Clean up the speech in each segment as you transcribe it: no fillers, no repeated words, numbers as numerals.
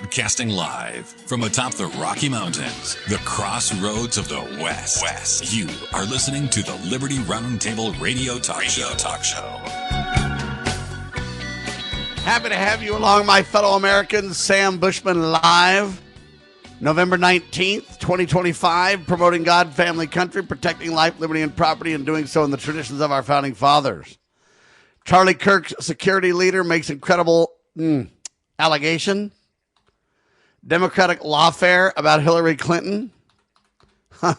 Broadcasting live from atop the Rocky Mountains, the crossroads of the West. You are listening to the Liberty Roundtable Radio Talk Show. Happy to have you along, my fellow Americans. Sam Bushman live, November 19th, 2025, promoting God, family, country, protecting life, liberty, and property, and doing so in the traditions of our founding fathers. Charlie Kirk, security leader, makes incredible allegation. Democratic lawfare about Hillary Clinton. The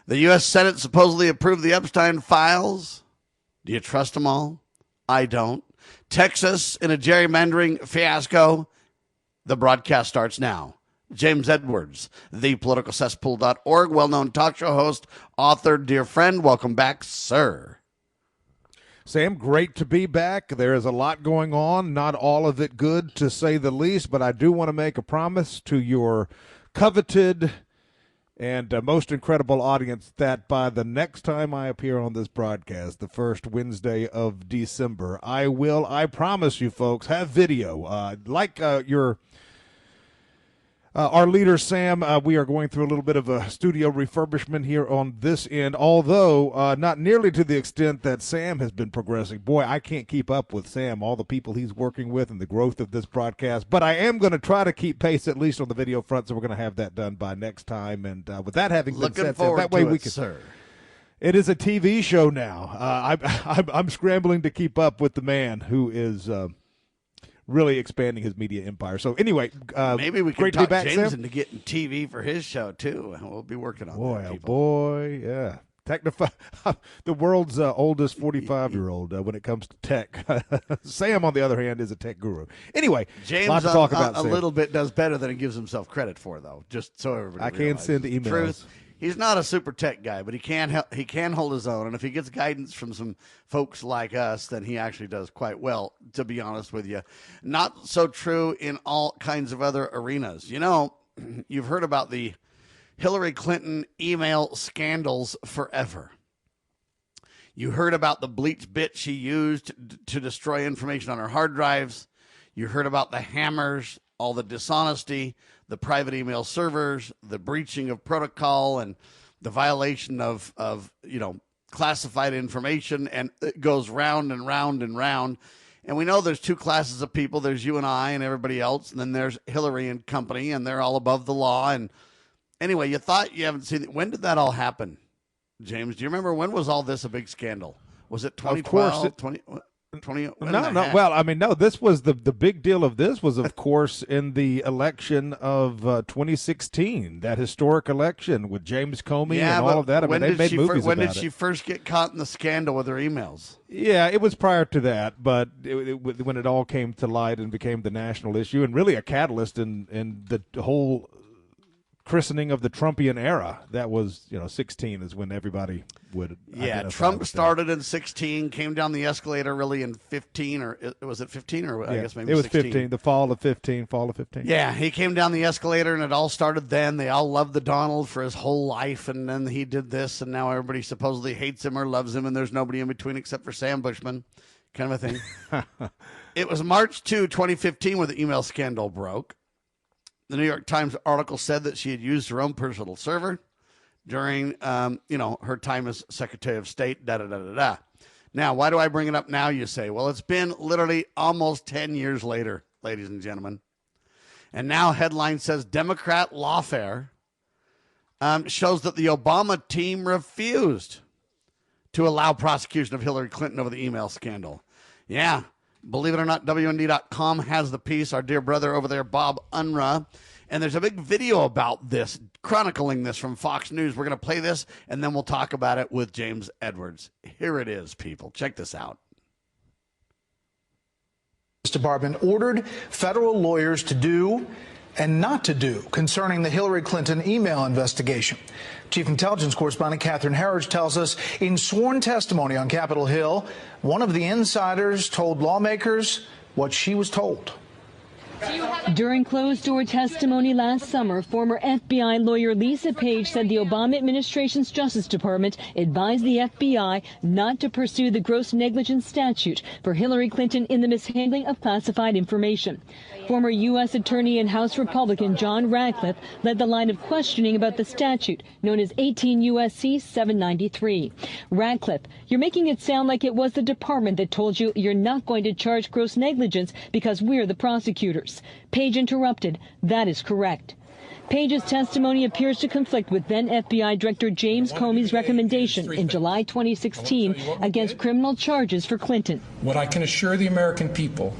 U.S. Senate supposedly approved the Epstein files. Do you trust them all? I don't. Texas in a gerrymandering fiasco. The broadcast starts now. James Edwards, thepoliticalcesspool.org, well-known talk show host, author, dear friend. Welcome back, sir. Sam, great to be back. There is a lot going on, not all of it good, to say the least, but I do want to make a promise to your coveted and most incredible audience that by the next time I appear on this broadcast, the first Wednesday of December, I promise you folks, have video. Our leader, Sam, we are going through a little bit of a studio refurbishment here on this end, although not nearly to the extent that Sam has been progressing. Boy, I can't keep up with Sam, all the people he's working with, and the growth of this broadcast. But I am going to try to keep pace, at least on the video front, so we're going to have that done by next time. And with that having been said, Sam, that way we can. Sir. It is a TV show now. I'm scrambling to keep up with the man who is really expanding his media empire. So anyway, maybe we can talk James into getting TV for his show too. We'll be working on that. Oh boy, yeah. The world's oldest 45-year-old when it comes to tech. Sam, on the other hand, is a tech guru. Anyway, James lot to talk about, a little bit does better than he gives himself credit for, though. Just so everybody I can send emails. Truth, he's not a super tech guy, but he can hold his own. And if he gets guidance from some folks like us, then he actually does quite well, to be honest with you. Not so true in all kinds of other arenas. You know, you've heard about the Hillary Clinton email scandals forever. You heard about the bleach bit she used to destroy information on her hard drives. You heard about the hammers, all the dishonesty, the private email servers, the breaching of protocol, and the violation of classified information, and it goes round and round and round. And we know there's two classes of people. There's you and I and everybody else, and then there's Hillary and company, and they're all above the law. And anyway, you thought you haven't seen it. When did that all happen, James? Do you remember when was all this a big scandal? Was it 2012? 20? No. Well, I mean, no. This was the big deal of this was, of course, in the election of 2016, that historic election with James Comey and all of that. I mean, they made movies about it. When did she first get caught in the scandal with her emails? Yeah, it was prior to that, but when it all came to light and became the national issue, and really a catalyst in the whole christening of the Trumpian era. That was, 16 is when everybody would. Yeah, Trump started in 16, came down the escalator really in 15, or was it 15, or I guess maybe it was 16. 15, the fall of 15. Yeah, he came down the escalator, and it all started then. They all loved the Donald for his whole life, and then he did this, and now everybody supposedly hates him or loves him, and there's nobody in between except for Sam Bushman, kind of a thing. It was March 2, 2015, where the email scandal broke. The New York Times article said that she had used her own personal server during, her time as Secretary of State, da-da-da-da-da. Now, why do I bring it up now, you say? Well, it's been literally almost 10 years later, ladies and gentlemen. And now headline says, Democrat lawfare shows that the Obama team refused to allow prosecution of Hillary Clinton over the email scandal. Yeah. Believe it or not, WND.com has the piece. Our dear brother over there, Bob Unruh. And there's a big video about this, chronicling this from Fox News. We're going to play this, and then we'll talk about it with James Edwards. Here it is, people. Check this out. Department ordered federal lawyers to do and not to do concerning the Hillary Clinton email investigation. Chief Intelligence Correspondent Catherine Herridge tells us in sworn testimony on Capitol Hill, one of the insiders told lawmakers what she was told. During closed-door testimony last summer, former FBI lawyer Lisa Page said the Obama administration's Justice Department advised the FBI not to pursue the gross negligence statute for Hillary Clinton in the mishandling of classified information. Former U.S. Attorney and House Republican John Ratcliffe led the line of questioning about the statute, known as 18 U.S.C. 793. Ratcliffe, you're making it sound like it was the department that told you you're not going to charge gross negligence because we're the prosecutors. Page interrupted. That is correct. Page's testimony appears to conflict with then FBI Director James Comey's recommendation in July 2016 against criminal charges for Clinton. What I can assure the American people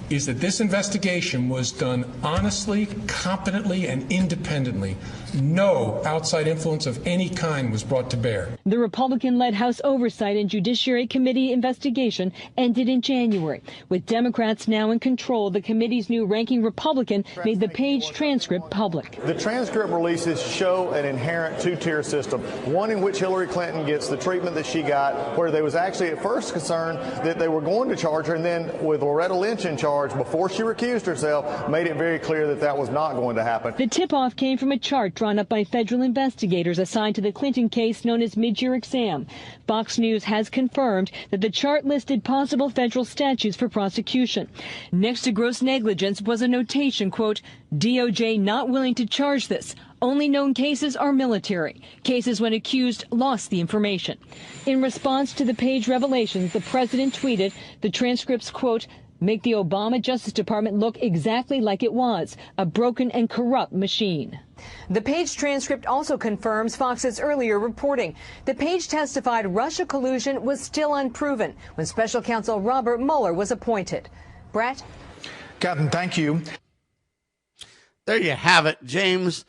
is that this investigation was done honestly, competently, and independently. No outside influence of any kind was brought to bear. The Republican-led House Oversight and Judiciary Committee investigation ended in January. With Democrats now in control, the committee's new ranking Republican made the Page transcript public. The transcript releases show an inherent two-tier system, one in which Hillary Clinton gets the treatment that she got, where they was actually at first concerned that they were going to charge her, and then with Loretta Lynch in charge, before she recused herself, made it very clear that that was not going to happen. The tip-off came from a chart drawn up by federal investigators assigned to the Clinton case known as mid-year exam. Fox News has confirmed that the chart listed possible federal statutes for prosecution. Next to gross negligence was a notation, quote, DOJ not willing to charge this. Only known cases are military. Cases when accused lost the information. In response to the Page revelations, the president tweeted the transcripts, quote, make the Obama Justice Department look exactly like it was, a broken and corrupt machine. The Page transcript also confirms Fox's earlier reporting. The Page testified Russia collusion was still unproven when Special Counsel Robert Mueller was appointed. Brett? Captain, thank you. There you have it, James.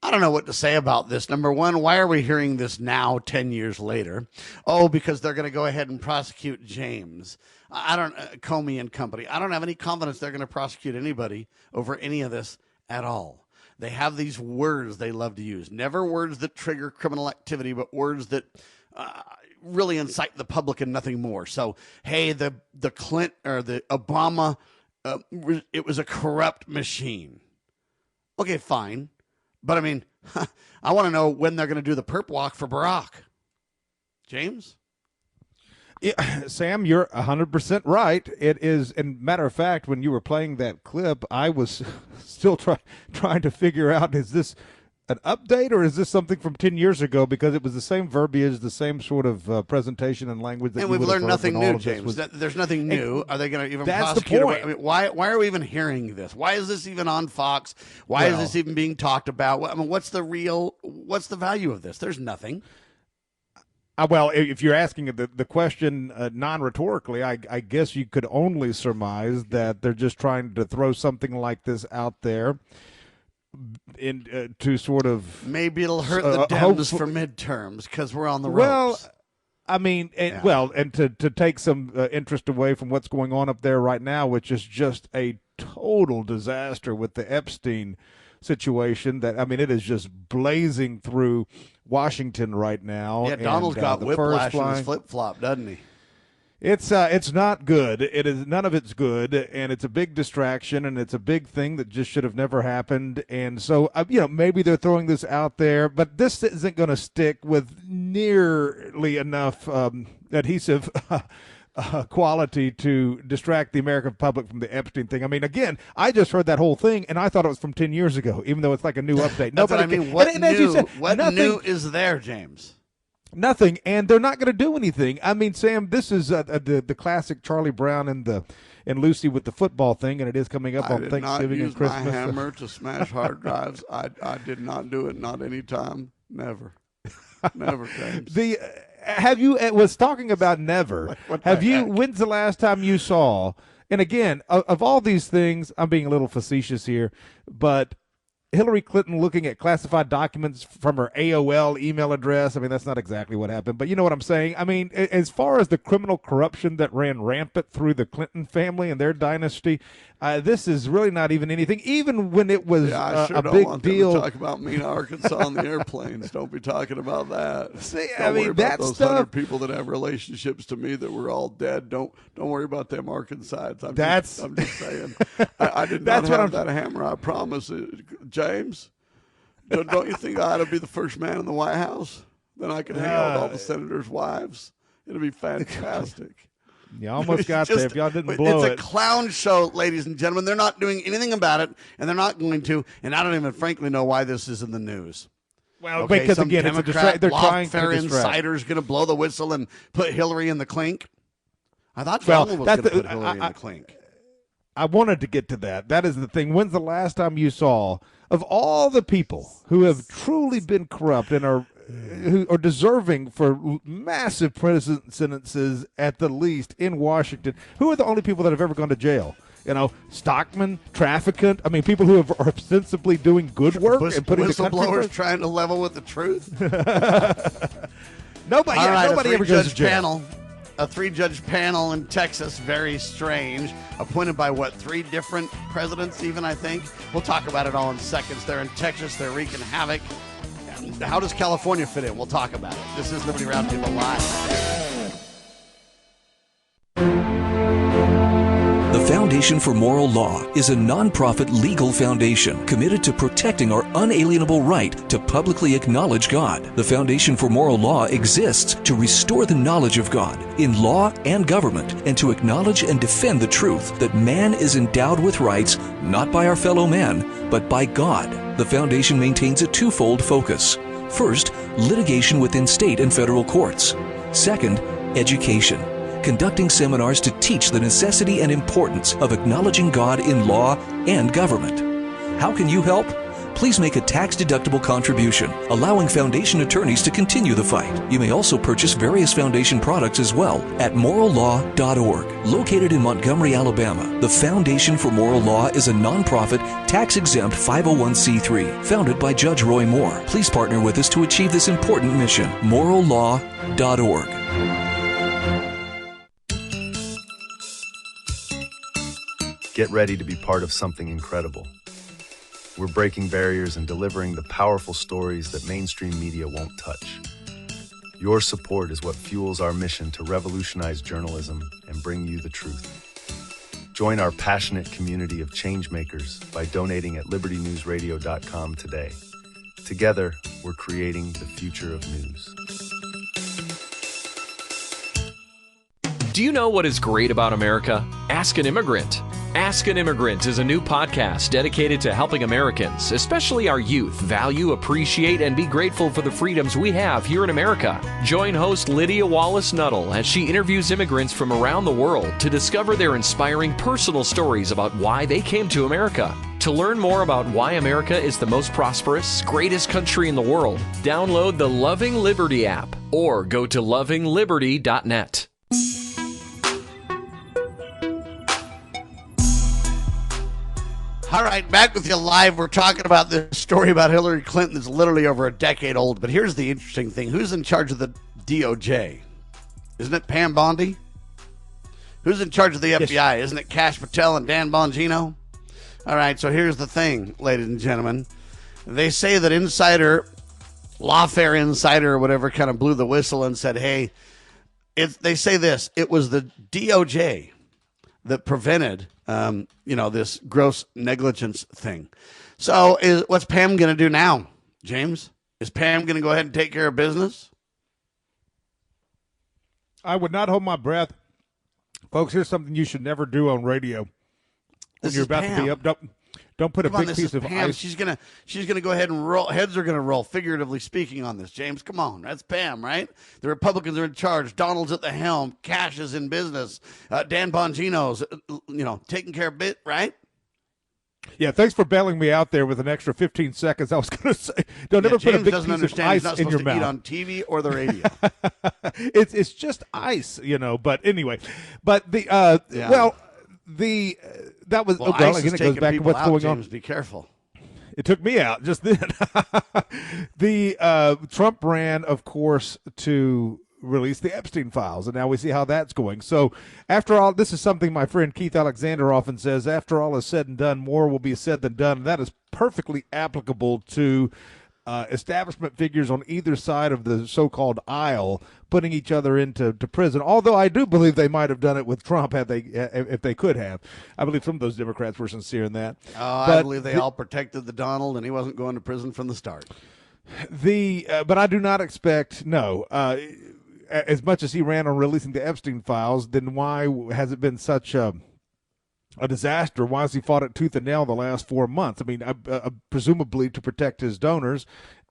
I don't know what to say about this. Number one, why are we hearing this now 10 years later? Oh, because they're going to go ahead and prosecute James. Comey and company. I don't have any confidence they're going to prosecute anybody over any of this at all. They have these words they love to use. Never words that trigger criminal activity, but words that really incite the public and nothing more. So, hey, the Clinton or the Obama, it was a corrupt machine. Okay, fine. But I mean, I want to know when they're going to do the perp walk for Barack. James? Yeah, Sam, you're 100% right. It is, and matter of fact, when you were playing that clip, I was still trying to figure out, is this an update or is this something from 10 years ago? Because it was the same verbiage, the same sort of presentation and language. That and we've learned nothing new, James. There's nothing new. Are they going to even prosecute? The point. I mean, why are we even hearing this? Why is this even on Fox? Why is this even being talked about? I mean, what's the value of this? There's nothing. Well, if you're asking the question non-rhetorically, I guess you could only surmise that they're just trying to throw something like this out there to sort of maybe it'll hurt the Dems for midterms because we're on the ropes. Well, I mean, and to take some interest away from what's going on up there right now, which is just a total disaster with the Epstein situation. That, I mean, it is just blazing through Washington right now. Yeah, Donald's got whiplash in his flip-flop, doesn't he? It's not good. It is, none of it's good, and it's a big distraction, and it's a big thing that just should have never happened. And so, maybe they're throwing this out there, but this isn't going to stick with nearly enough adhesive quality to distract the American public from the Epstein thing. I mean, again, I just heard that whole thing, and I thought it was from 10 years ago, even though it's like a new update. That's what I mean. What new is there, James? Nothing, and they're not going to do anything. I mean, Sam, this is the classic Charlie Brown and Lucy with the football thing, and it is coming up on Thanksgiving and Christmas. I did not use my hammer to smash hard drives. I did not do it. Not any time. Never. Never, James. Have you was talking about never? Have you? Heck? When's the last time you saw? And again, of all these things, I'm being a little facetious here, but Hillary Clinton looking at classified documents from her AOL email address. I mean, that's not exactly what happened, but you know what I'm saying. I mean, as far as the criminal corruption that ran rampant through the Clinton family and their dynasty, this is really not even anything. Even when it was a big deal. Talk about me in Arkansas on the airplanes. Don't be talking about that. See, don't worry about that those stuff. 100 people that have relationships to me that were all dead. Don't worry about them Arkansans. I'm just saying. I did not have that hammer. I promise, James. Don't you think I ought to be the first man in the White House? Then I can hang out with all the senators' wives. It'll be fantastic. You almost got there if y'all didn't blow it. It's a clown show, ladies and gentlemen. They're not doing anything about it, and they're not going to. And I don't even frankly know why this is in the news. Well, okay, because again, Democrat they're trying to distract. insider's going to blow the whistle and put Hillary in the clink. I thought Donald was going to put Hillary in the clink. I wanted to get to that. That is the thing. When's the last time you saw, of all the people who have truly been corrupt and who are deserving for massive prison sentences at the least in Washington, who are the only people that have ever gone to jail? You know, stockmen, trafficant. I mean, people who are ostensibly doing good work and putting the country whistleblowers trying to level with the truth. Nobody ever goes to jail. A 3-judge panel in Texas, very strange, appointed by, 3 different presidents even, I think? We'll talk about it all in seconds. They're in Texas. They're wreaking havoc. How does California fit in? We'll talk about it. This is Liberty Roundtable Live. The Foundation for Moral Law is a nonprofit legal foundation committed to protecting our unalienable right to publicly acknowledge God. The Foundation for Moral Law exists to restore the knowledge of God in law and government and to acknowledge and defend the truth that man is endowed with rights not by our fellow man, but by God. The foundation maintains a twofold focus. First, litigation within state and federal courts. Second, education. Conducting seminars to teach the necessity and importance of acknowledging God in law and government. How can you help? Please make a tax-deductible contribution, allowing foundation attorneys to continue the fight. You may also purchase various foundation products as well at morallaw.org. Located in Montgomery, Alabama, the Foundation for Moral Law is a nonprofit, tax-exempt 501c3 founded by Judge Roy Moore. Please partner with us to achieve this important mission. morallaw.org. Get ready to be part of something incredible. We're breaking barriers and delivering the powerful stories that mainstream media won't touch. Your support is what fuels our mission to revolutionize journalism and bring you the truth. Join our passionate community of changemakers by donating at libertynewsradio.com today. Together, we're creating the future of news. Do you know what is great about America? Ask an Immigrant. Ask an Immigrant is a new podcast dedicated to helping Americans, especially our youth, value, appreciate, and be grateful for the freedoms we have here in America. Join host Lydia Wallace-Nuttall as she interviews immigrants from around the world to discover their inspiring personal stories about why they came to America. To learn more about why America is the most prosperous, greatest country in the world, download the Loving Liberty app or go to lovingliberty.net. All right, back with you live. We're talking about this story about Hillary Clinton that's literally over a decade old. But here's the interesting thing. Who's in charge of the DOJ? Isn't it Pam Bondi? Who's in charge of the FBI? Yes. Isn't it Kash Patel and Dan Bongino? All right, so here's the thing, ladies and gentlemen. They say that Lawfare Insider or whatever kind of blew the whistle and said, hey, they say this. It was the DOJ that prevented this gross negligence thing. So what's Pam going to do now, James? Is Pam going to go ahead and take care of business? I would not hold my breath. Folks, here's something you should never do on radio. When you're about to be up, don't put a big piece of ice. She's gonna go ahead and roll. Heads are gonna roll, figuratively speaking, on this. James, come on, that's Pam, right? The Republicans are in charge. Donald's at the helm. Cash is in business. Dan Bongino's, taking care of it, right? Yeah, thanks for bailing me out there with an extra 15 seconds. I was going to say, don't ever put a big piece of ice in your mouth. Eat on TV or the radio. It's just ice, But anyway, that was. Well, ice again, it goes back to what's going on. James, be careful. It took me out just then. The Trump ran, of course, to release the Epstein files, and now we see how that's going. So after all, this is something my friend Keith Alexander often says, after all is said and done, more will be said than done. And that is perfectly applicable to establishment figures on either side of the so-called aisle putting each other into prison, although I do believe they might have done it with Trump if they could have. I believe some of those Democrats were sincere in that. I believe they all protected the Donald, and he wasn't going to prison from the start. But I do not expect, as much as he ran on releasing the Epstein files, then why has it been such a disaster? Why has he fought it tooth and nail the last 4 months? I mean, presumably to protect his donors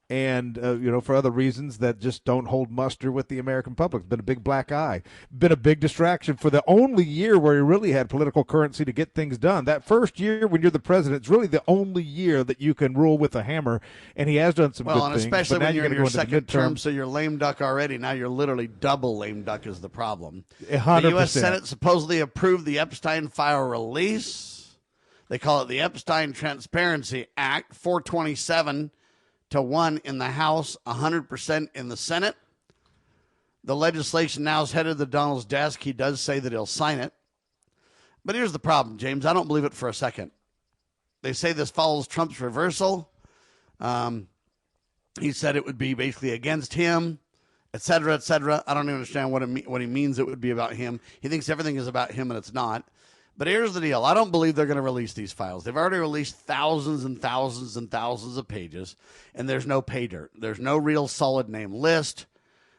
and, for other reasons that just don't hold muster with the American public. It's been a big black eye, been a big distraction for the only year where he really had political currency to get things done. That first year when you're the president, it's really the only year that you can rule with a hammer, and he has done some good things. Well, and especially when you're in your second term, midterm. so you're lame duck already. Now you're literally double lame duck is the problem. 100%. The U.S. Senate supposedly approved the Epstein file release. They call it the Epstein Transparency Act, 427 to 1 in the House, 100% in the Senate. The legislation now is headed to Donald's desk. He does say that he'll sign it. But here's the problem, James. I don't believe it for a second. They say this follows Trump's reversal. He said it would be basically against him, et cetera, et cetera. I don't even understand what he means it would be about him. He thinks everything is about him, and it's not. But here's the deal. I don't believe they're going to release these files. They've already released thousands and thousands and thousands of pages, and there's no pay dirt. There's no real solid name list.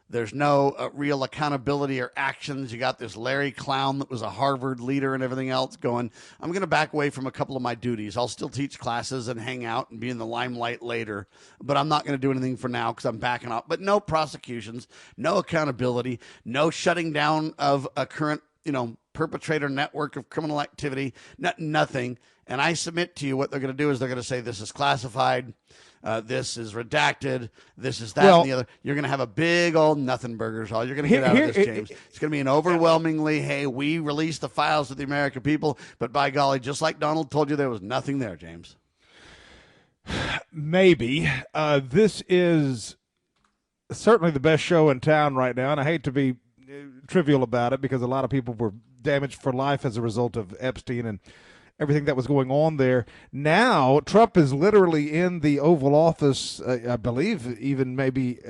There's no real accountability or actions. You got this Larry clown that was a Harvard leader and everything else going, I'm going to back away from a couple of my duties. I'll still teach classes and hang out and be in the limelight later, but I'm not going to do anything for now because I'm backing off. But no prosecutions, no accountability, no shutting down of a current, perpetrator network of criminal activity, nothing. And I submit to you what they're going to do is they're going to say this is classified, this is redacted, this is that and the other. You're going to have a big old nothing burgers. All you're going to get out of this, James. It's going to be an overwhelmingly, hey, we released the files to the American people, but by golly, just like Donald told you, there was nothing there, James. Maybe. This is certainly the best show in town right now, and I hate to be trivial about it because a lot of people were damaged for life as a result of Epstein and everything that was going on there. Now, Trump is literally in the Oval Office, I believe, even maybe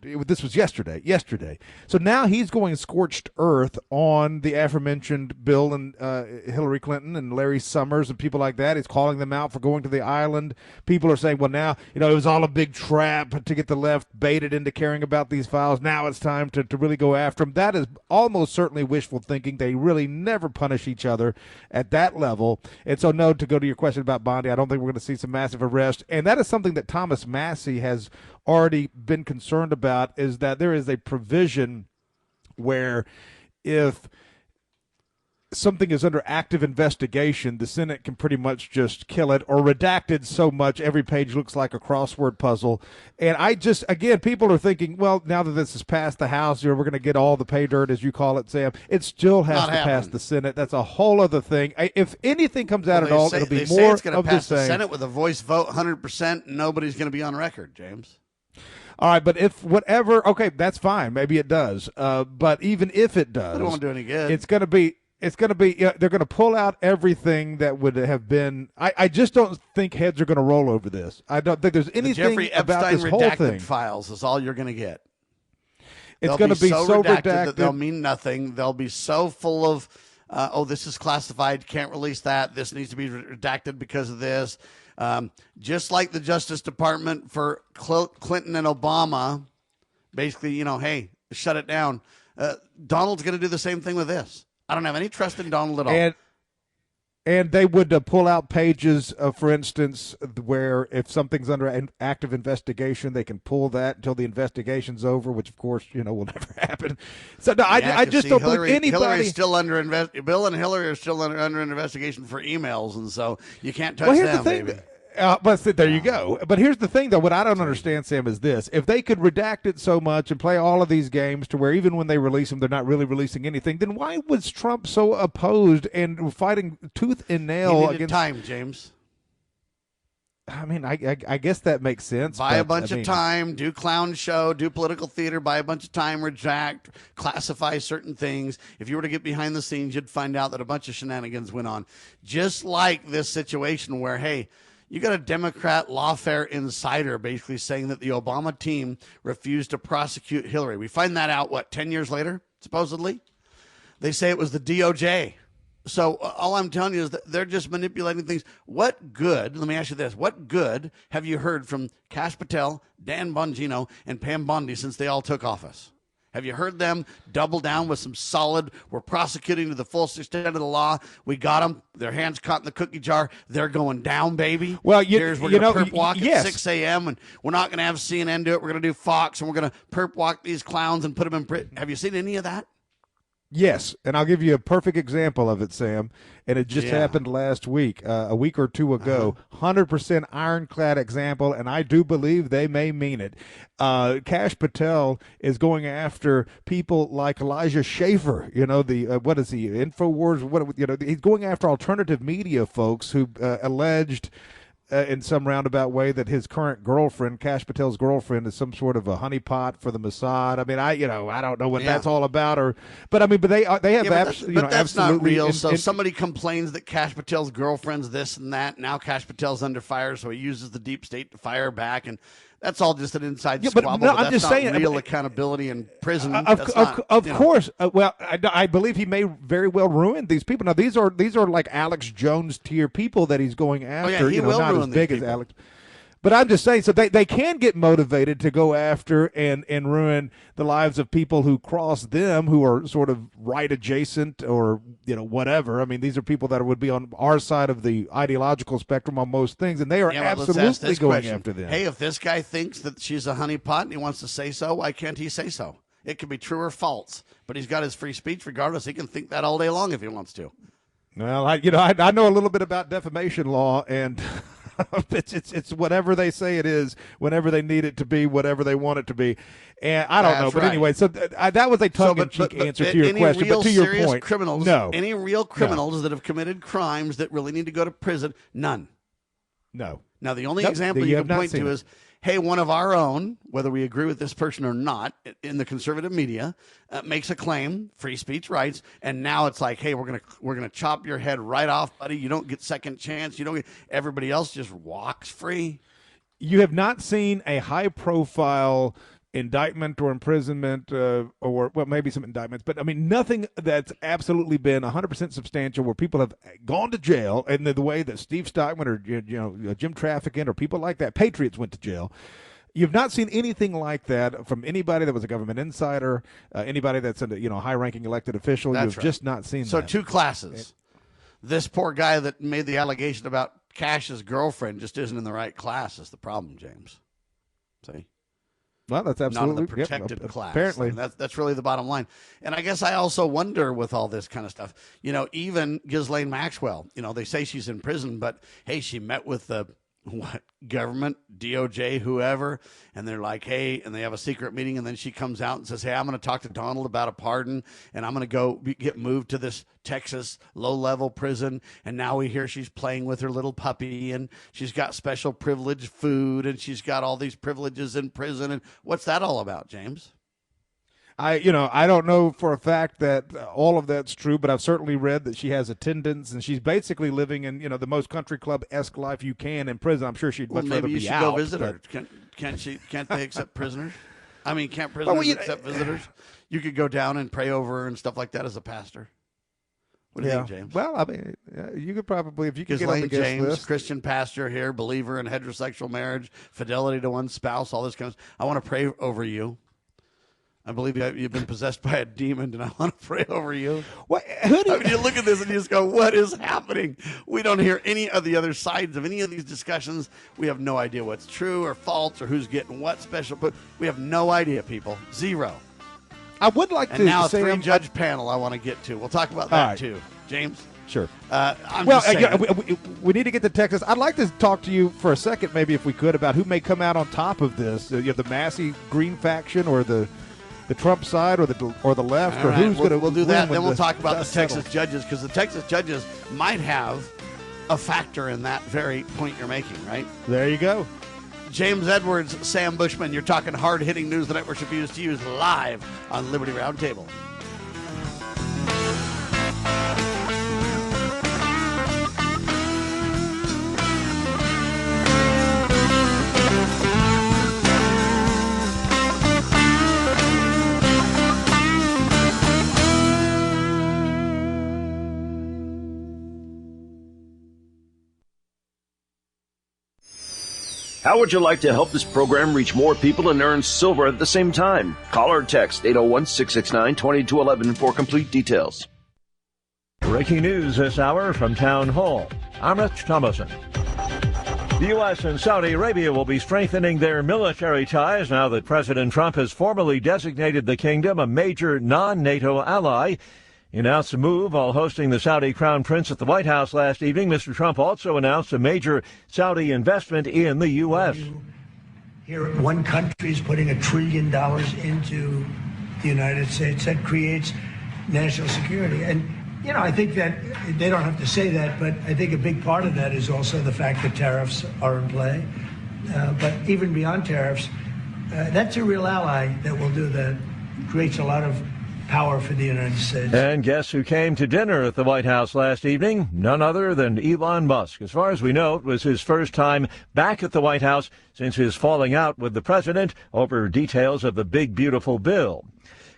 this was yesterday. So now he's going scorched earth on the aforementioned Bill and Hillary Clinton and Larry Summers and people like that. He's calling them out for going to the island. People are saying, well, now, it was all a big trap to get the left baited into caring about these files. Now it's time to really go after them. That is almost certainly wishful thinking. They really never punish each other at that level. And so, no, to go to your question about Bondi, I don't think we're going to see some massive arrest. And that is something that Thomas Massey has already been concerned about, is that there is a provision where if something is under active investigation, the Senate can pretty much just kill it or redact it so much every page looks like a crossword puzzle. And again, people are thinking, well, now that this has passed the House, we're going to get all the pay dirt, as you call it, Sam. It still has to pass the Senate. That's a whole other thing. If anything comes out at all, it'll be more it's going to of pass the the same. Senate with a voice vote, 100%. Nobody's going to be on record, James. All right, but if whatever, okay, that's fine. Maybe it does. But even if it does, it won't do any good. It's going to be. They're going to pull out everything that would have been. I just don't think heads are going to roll over this. I don't think there's anything Jeffrey about Epstein this whole redacted thing. Files is all you're going to get. It's going to be so redacted that they'll mean nothing. They'll be so full of, this is classified, can't release that. This needs to be redacted because of this. Just like the Justice Department for Clinton and Obama, basically, hey, shut it down. Donald's going to do the same thing with this. I don't have any trust in Donald at all. And they would pull out pages, for instance, where if something's under an active investigation, they can pull that until the investigation's over, which, of course, will never happen. So, no, I just don't believe anybody. Hillary's still Bill and Hillary are still under an investigation for emails, and so you can't touch them, baby. But there you go. But here's the thing, though. What I don't understand, Sam, is this. If they could redact it so much and play all of these games to where even when they release them, they're not really releasing anything, then why was Trump so opposed and fighting tooth and nail he needed against time, James. I mean, I guess that makes sense. Buy a bunch of time, do clown show, do political theater, buy a bunch of time, redact, classify certain things. If you were to get behind the scenes, you'd find out that a bunch of shenanigans went on. Just like this situation where, hey, you got a Democrat lawfare insider basically saying that the Obama team refused to prosecute Hillary. We find that out, 10 years later, supposedly? They say it was the DOJ. So all I'm telling you is that they're just manipulating things. What good, let me ask you this, what good have you heard from Kash Patel, Dan Bongino, and Pam Bondi since they all took office? Have you heard them double down with some solid, we're prosecuting to the full extent of the law, we got them, their hands caught in the cookie jar, they're going down, baby? Well, we're going to perp walk at 6 a.m., and we're not going to have CNN do it, we're going to do Fox, and we're going to perp walk these clowns and put them in prison. Have you seen any of that? Yes, and I'll give you a perfect example of it, Sam, and it just happened last week, a week or two ago. 100% ironclad example, and I do believe they may mean it. Kash Patel is going after people like Elijah Schaffer, what is he, InfoWars, he's going after alternative media folks who alleged in some roundabout way that his current girlfriend, Kash Patel's girlfriend, is some sort of a honeypot for the Mossad. I mean, I don't know what that's all about, but they have that's absolutely not real. So somebody complains that Kash Patel's girlfriend's this and that. Now Kash Patel's under fire, so he uses the deep state to fire back, and that's all just an inside squabble. No, but I'm just saying, real accountability in prison. Of course. Well, I believe he may very well ruin these people. Now, these are like Alex Jones tier people that he's going after. He will not ruin as big these as people. Alex. But I'm just saying, so they can get motivated to go after and ruin the lives of people who cross them, who are sort of right adjacent or, whatever. I mean, these are people that would be on our side of the ideological spectrum on most things, and they are absolutely going after them. Hey, if this guy thinks that she's a honeypot and he wants to say so, why can't he say so? It could be true or false, but he's got his free speech regardless. He can think that all day long if he wants to. Well, I know a little bit about defamation law, and it's whatever they say it is, whenever they need it to be, whatever they want it to be, and I don't know. But anyway, so that was a tongue-in-cheek answer to your question. But to your point, criminals, no, any real criminals that have committed crimes that really need to go to prison, none. No. Now the only example you can point to is, hey, one of our own, whether we agree with this person or not, in the conservative media, makes a claim, free speech rights, and now it's like, hey, we're gonna chop your head right off, buddy. You don't get second chance. You don't get. Everybody else just walks free. You have not seen a high-profile indictment or imprisonment, or maybe some indictments, but I mean nothing that's absolutely been 100% substantial where people have gone to jail, and the way that Steve Stockman or Jim Trafficant or people like that, Patriots, went to jail. You've not seen anything like that from anybody that was a government insider, anybody that's a high-ranking elected official. You've just not seen that. So two classes. This poor guy that made the allegation about Cash's girlfriend just isn't in the right class is the problem, James. See? Well, that's absolutely not in the protected class. Apparently, that's really the bottom line. And I guess I also wonder with all this kind of stuff. Even Ghislaine Maxwell. They say she's in prison, but hey, she met with the government, DOJ, whoever, and they're like, hey, and they have a secret meeting, and then she comes out and says, hey, I'm going to talk to Donald about a pardon, and I'm going to go get moved to this Texas low-level prison, and now we hear she's playing with her little puppy, and she's got special privileged food, and she's got all these privileges in prison, and what's that all about, James? I don't know for a fact that all of that's true, but I've certainly read that she has attendance, and she's basically living in, the most country club-esque life you can in prison. I'm sure she'd much rather be out. Maybe you should go visit her. Can't they accept prisoners? I mean, can't prisoners accept visitors? You could go down and pray over her and stuff like that as a pastor. What do you think, James? Well, I mean, you could probably, if you could get on the guest James, list. Christian pastor here, believer in heterosexual marriage, fidelity to one spouse, all this kind of stuff. I want to pray over you. I believe you've been possessed by a demon, and I want to pray over you. You look at this and you just go, what is happening? We don't hear any of the other sides of any of these discussions. We have no idea what's true or false or who's getting what special. But we have no idea, people. Zero. I would like and to now say a three-judge panel I want to get to. We'll talk about that too. James? Sure. We need to get to Texas. I'd like to talk to you for a second, maybe if we could, about who may come out on top of this. The Massey Green faction or the Trump side or the left, or who's going to we'll do that. Then we'll talk about the Texas judges, because the Texas judges might have a factor in that very point you're making, right? There you go. James Edwards, Sam Bushman, you're talking hard-hitting news the network refused to use live on Liberty Roundtable. How would you like to help this program reach more people and earn silver at the same time? Call or text 801-669-2211 for complete details. Breaking news this hour from Town Hall. I'm Rich Thomason. The U.S. and Saudi Arabia will be strengthening their military ties now that President Trump has formally designated the kingdom a major non-NATO ally. He announced the move while hosting the Saudi Crown Prince at the White House last evening. Mr. Trump also announced a major Saudi investment in the U.S. Here, one country is putting $1 trillion into the United States. That creates national security. And, you know, I think that they don't have to say that, but I think a big part of that is also the fact that tariffs are in play. But even beyond tariffs, that's a real ally that will do that. Creates a lot of power for the United States. And guess who came to dinner at the White House last evening? None other than Elon Musk. As far as we know, it was his first time back at the White House since his falling out with the president over details of the big, beautiful bill.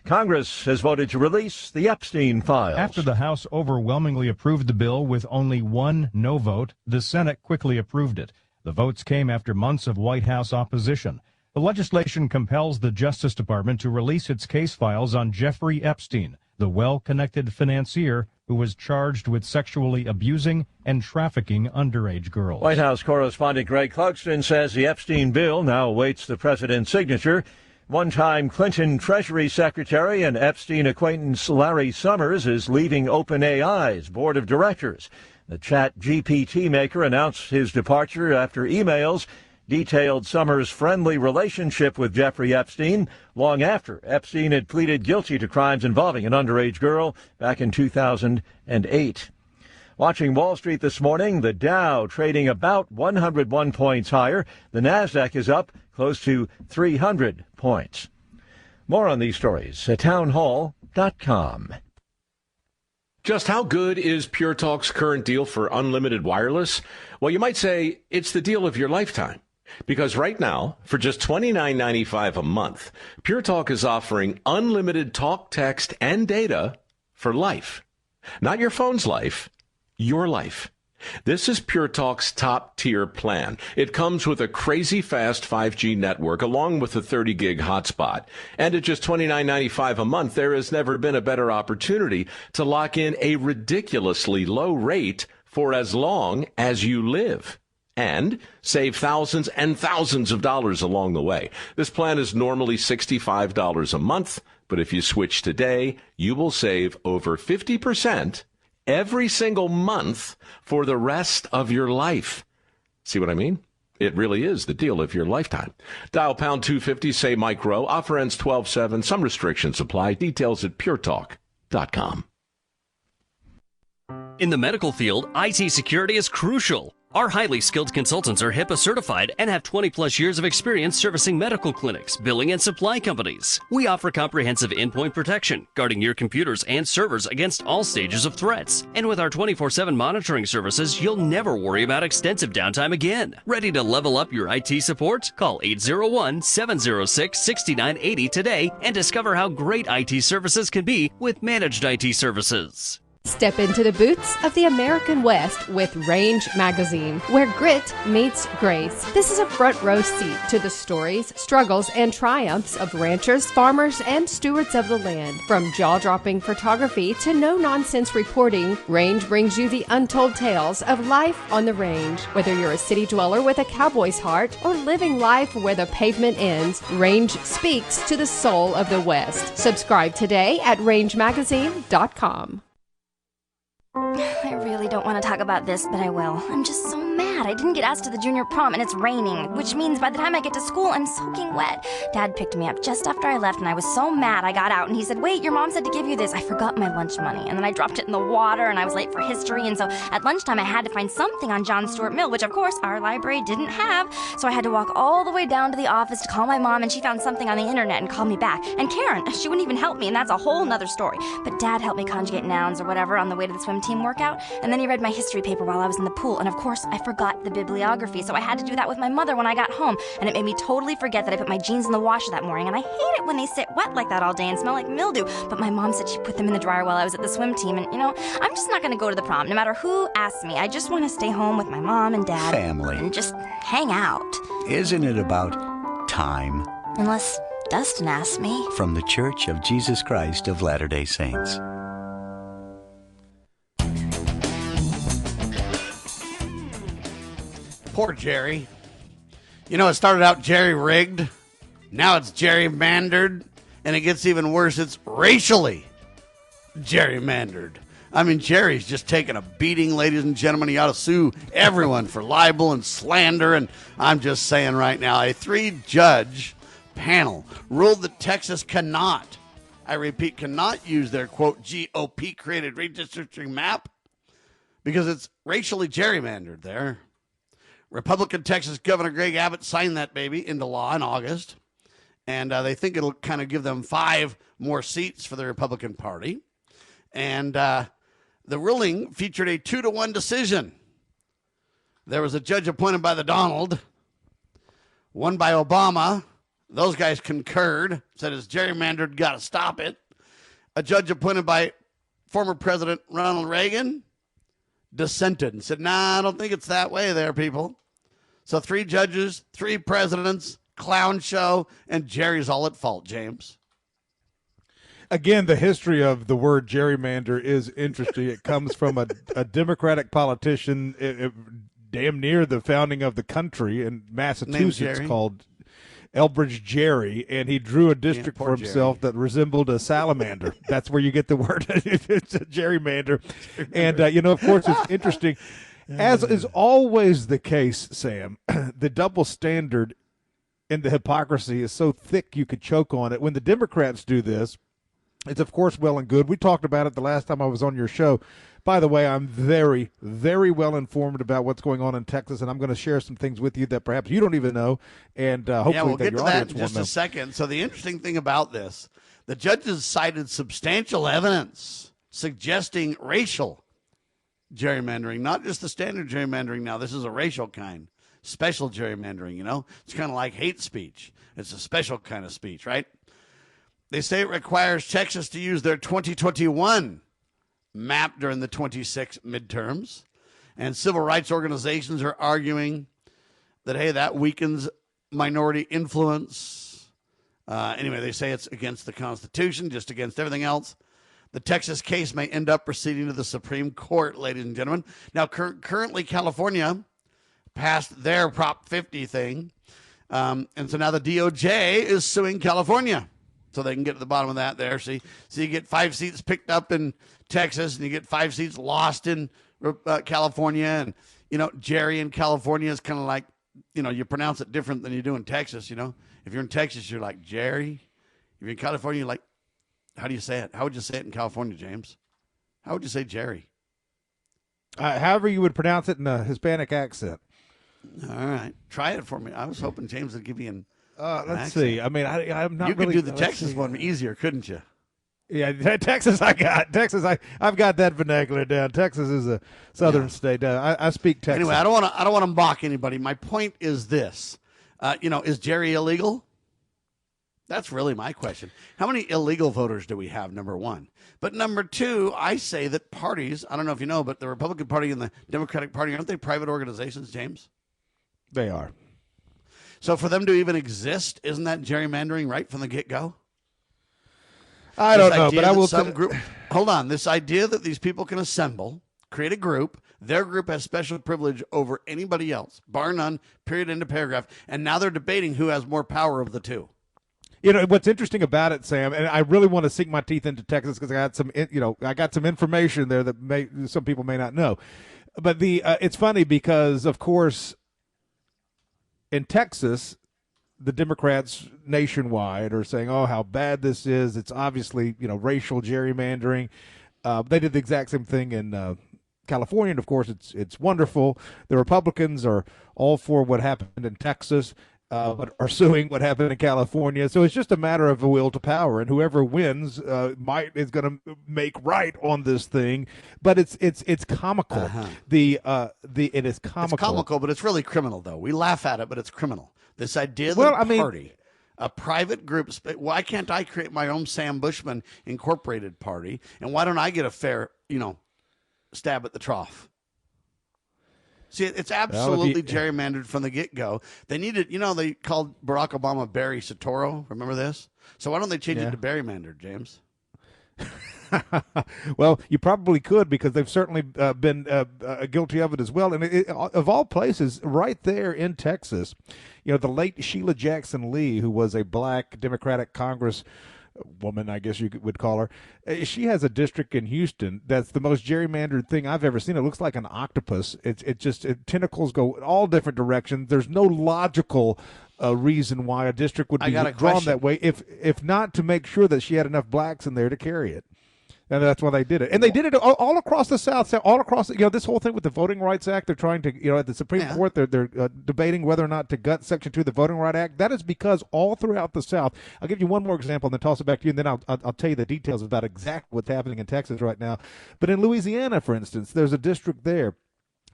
Congress has voted to release the Epstein files. After the House overwhelmingly approved the bill with only one no vote, the Senate quickly approved it. The votes came after months of White House opposition. The legislation compels the Justice Department to release its case files on Jeffrey Epstein, the well-connected financier who was charged with sexually abusing and trafficking underage girls. White House correspondent Greg Clugston says the Epstein bill now awaits the president's signature. One-time Clinton Treasury Secretary and Epstein acquaintance Larry Summers is leaving OpenAI's board of directors. The ChatGPT maker announced his departure after emails detailed Summers' friendly relationship with Jeffrey Epstein long after Epstein had pleaded guilty to crimes involving an underage girl back in 2008. Watching Wall Street this morning, the Dow trading about 101 points higher. The Nasdaq is up close to 300 points. More on these stories at townhall.com. Just how good is Pure Talk's current deal for unlimited wireless? Well, you might say it's the deal of your lifetime. Because right now, for just $29.95 a month, Pure Talk is offering unlimited talk, text, and data for life. Not your phone's life, your life. This is Pure Talk's top-tier plan. It comes with a crazy fast 5G network along with a 30-gig hotspot. And at just $29.95 a month, there has never been a better opportunity to lock in a ridiculously low rate for as long as you live. And save thousands and thousands of dollars along the way. This plan is normally $65 a month, but if you switch today, you will save over 50% every single month for the rest of your life. See what I mean? It really is the deal of your lifetime. Dial pound 250, say Mike Rowe. Offer ends 12/7. Some restrictions apply. Details at puretalk.com. In the medical field, IT security is crucial. Our highly skilled consultants are HIPAA certified and have 20-plus years of experience servicing medical clinics, billing, and supply companies. We offer comprehensive endpoint protection, guarding your computers and servers against all stages of threats. And with our 24/7 monitoring services, you'll never worry about extensive downtime again. Ready to level up your IT support? Call 801-706-6980 today and discover how great IT services can be with managed IT services. Step into the boots of the American West with Range Magazine, where grit meets grace. This is a front row seat to the stories, struggles, and triumphs of ranchers, farmers, and stewards of the land. From jaw-dropping photography to no-nonsense reporting, Range brings you the untold tales of life on the range. Whether you're a city dweller with a cowboy's heart or living life where the pavement ends, Range speaks to the soul of the West. Subscribe today at rangemagazine.com. I really don't want to talk about this, but I will. I'm just so mad. mad. I didn't get asked to the junior prom, and it's raining, which means by the time I get to school, I'm soaking wet. Dad picked me up just after I left, and I was so mad I got out, and he said, wait, your mom said to give you this. I forgot my lunch money, and then I dropped it in the water, and I was late for history, and so at lunchtime I had to find something on John Stuart Mill, which of course our library didn't have, so I had to walk all the way down to the office to call my mom, and she found something on the internet and called me back. And Karen, she wouldn't even help me, and that's a whole nother story. But Dad helped me conjugate nouns or whatever on the way to the swim team workout, and then he read my history paper while I was in the pool, and of course I forgot the bibliography, so I had to do that with my mother when I got home, and it made me totally forget that I put my jeans in the washer that morning, and I hate it when they sit wet like that all day and smell like mildew, but my mom said she put them in the dryer while I was at the swim team, and I'm just not going to go to the prom, no matter who asks me. I just want to stay home with my mom and Dad. Family. And just hang out. Isn't it about time? Unless Dustin asks me. From the Church of Jesus Christ of Latter-day Saints. Poor Jerry. It started out jerry-rigged. Now it's gerrymandered. And it gets even worse. It's racially gerrymandered. I mean, Jerry's just taking a beating, ladies and gentlemen. He ought to sue everyone for libel and slander. And I'm just saying right now, a 3-judge panel ruled that Texas cannot, I repeat, cannot use their, quote, GOP-created redistricting map because it's racially gerrymandered there. Republican Texas Governor Greg Abbott signed that baby into law in August, and they think it'll kind of give them 5 more seats for the Republican Party. And the ruling featured a 2-1 decision. There was a judge appointed by the Donald, one by Obama. Those guys concurred, said it's gerrymandered, got to stop it. A judge appointed by former President Ronald Reagan dissented and said, nah, I don't think it's that way there, people. So 3 judges, 3 presidents, clown show, and Jerry's all at fault, James. Again, the history of the word gerrymander is interesting. It comes from a Democratic politician damn near the founding of the country in Massachusetts called Elbridge Gerry, and he drew a district for himself that resembled a salamander. That's where you get the word. It's a gerrymander. And, of course, it's interesting. As is always the case, Sam, the double standard and the hypocrisy is so thick you could choke on it. When the Democrats do this, it's, of course, well and good. We talked about it the last time I was on your show. By the way, I'm very, very well informed about what's going on in Texas, and I'm going to share some things with you that perhaps you don't even know, and hopefully we'll get your to that audience in just will know. a second. So the interesting thing about this, the judges cited substantial evidence suggesting racial gerrymandering, not just the standard gerrymandering now. This is a racial kind, special gerrymandering, It's kind of like hate speech. It's a special kind of speech, right? They say it requires Texas to use their 2021 map during the 26 midterms. And civil rights organizations are arguing that, hey, that weakens minority influence. Anyway, they say it's against the Constitution, just against everything else. The Texas case may end up proceeding to the Supreme Court, ladies and gentlemen. Now, currently, California passed their Prop 50 thing. And so now the DOJ is suing California. So they can get to the bottom of that there. See, so you get 5 seats picked up in Texas, and you get 5 seats lost in California. And, Jerry in California is kind of like, you pronounce it different than you do in Texas, If you're in Texas, you're like Jerry. If you're in California, you're like, how do you say it? How would you say it in California, James? How would you say Jerry? However you would pronounce it in a Hispanic accent. All right. Try it for me. I was hoping James would give you an let's see. I mean, I'm not you really. You could do the Texas one easier, couldn't you? Yeah, Texas. I've got that vernacular down. Texas is a southern state. I speak Texas. Anyway, I don't want to mock anybody. My point is this: is Jerry illegal? That's really my question. How many illegal voters do we have, number one? But number two, I say that parties, I don't know if you know, but the Republican Party and the Democratic Party, aren't they private organizations, James? They are. So for them to even exist, isn't that gerrymandering right from the get-go? I don't know, but I will hold on. This idea that these people can assemble, create a group, their group has special privilege over anybody else, bar none, period, end of paragraph, and now they're debating who has more power of the two. You know what's interesting about it, Sam, and I really want to sink my teeth into Texas because I got some information there that some people may not know. But it's funny because, of course, in Texas, the Democrats nationwide are saying, "Oh, how bad this is! It's obviously racial gerrymandering." They did the exact same thing in California, and of course, it's wonderful. The Republicans are all for what happened in Texas. But are suing what happened in California. So it's just a matter of a will to power, and whoever wins is going to make right on this thing. But it's comical. It is comical. It's comical, but it's really criminal, though. We laugh at it, but it's criminal. This idea that a private group. Why can't I create my own Sam Bushman Incorporated party, and why don't I get a fair, stab at the trough? See, it's absolutely gerrymandered from the get-go. They needed, they called Barack Obama Barry Soetoro. Remember this? So why don't they change it to gerrymandered, James? Well, you probably could because they've certainly been guilty of it as well. And of all places, right there in Texas, the late Sheila Jackson Lee, who was a black Democratic Congress woman, I guess you would call her. She has a district in Houston that's the most gerrymandered thing I've ever seen. It looks like an octopus. Tentacles go all different directions. There's no logical reason why a district would be drawn that way, if not to make sure that she had enough blacks in there to carry it. And that's why they did it. And they did it all across the South, all across, this whole thing with the Voting Rights Act. They're trying to, at the Supreme Court, they're debating whether or not to gut Section 2 of the Voting Rights Act. That is because all throughout the South, I'll give you one more example and then toss it back to you, and then I'll tell you the details about exactly what's happening in Texas right now. But in Louisiana, for instance, there's a district there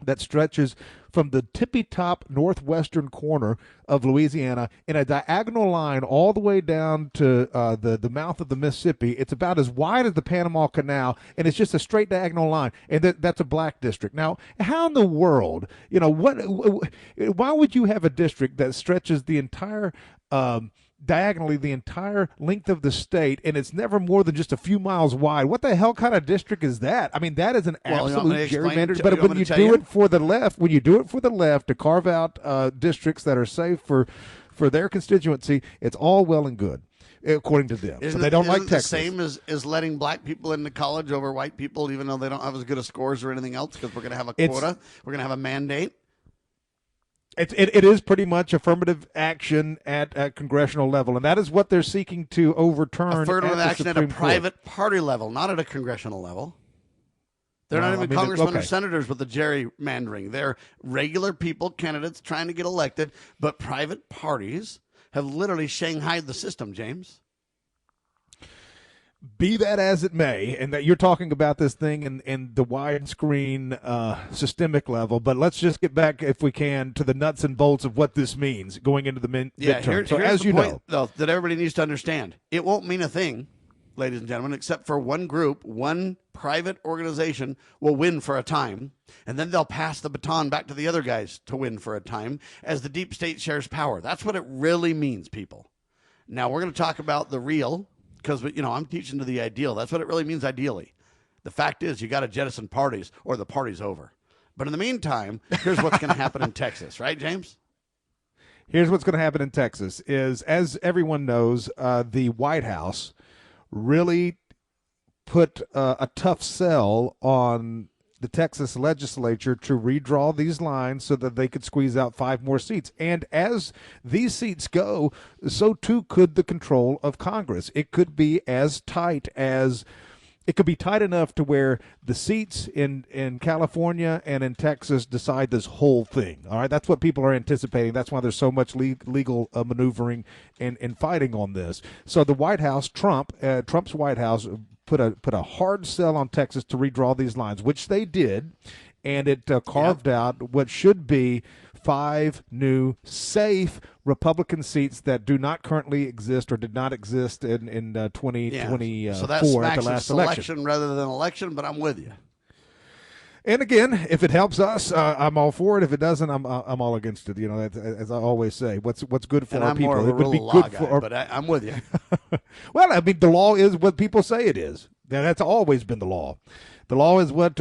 that stretches from the tippy-top northwestern corner of Louisiana in a diagonal line all the way down to the mouth of the Mississippi. It's about as wide as the Panama Canal, and it's just a straight diagonal line, and that's a black district. Now, how in the world, why would you have a district that stretches the entire diagonally the entire length of the state, and it's never more than just a few miles wide? What the hell kind of district is that? I mean, that is an absolute gerrymander. But when you do it for the left, to carve out districts that are safe for their constituency, it's all well and good, according to them. So they don't like Texas. The same as letting black people into college over white people, even though they don't have as good of scores or anything else, because we're going to have a quota, we're going to have a mandate. It is pretty much affirmative action at congressional level, and that is what they're seeking to overturn. Affirmative action at a private party level, not at a congressional level. They're not even congressmen or senators with the gerrymandering. They're regular people, candidates trying to get elected, but private parties have literally shanghaied the system, James. Be that as it may, and that you're talking about this thing in the widescreen systemic level, but let's just get back, if we can, to the nuts and bolts of what this means going into the midterm. So here's the point, though, that everybody needs to understand. It won't mean a thing, ladies and gentlemen, except for one group, one private organization will win for a time, and then they'll pass the baton back to the other guys to win for a time as the deep state shares power. That's what it really means, people. Now, we're going to talk about the real, because, I'm teaching to the ideal. That's what it really means, ideally. The fact is, you got to jettison parties or the party's over. But in the meantime, here's what's going to happen in Texas. Right, James? Here's what's going to happen in Texas is, as everyone knows, the White House really put a tough sell on the Texas legislature to redraw these lines so that they could squeeze out 5 more seats. And as these seats go, so too could the control of Congress. It could be as tight as it could be tight enough to where the seats in California and in Texas decide this whole thing. All right, that's what people are anticipating. That's why there's so much legal maneuvering and fighting on this. So the White House, Trump's White House, put a hard sell on Texas to redraw these lines, which they did, and it carved out what should be 5 new safe Republican seats that do not currently exist or did not exist in 2024 so that's at the last election rather than election, but I'm with you. And again, if it helps us, I'm all for it. If it doesn't, I'm all against it. As I always say, what's good for and our I'm people. More of a it would be rule good of law for guy, but I'm with you. Well, I mean, the law is what people say it is. That's always been the law. The law is what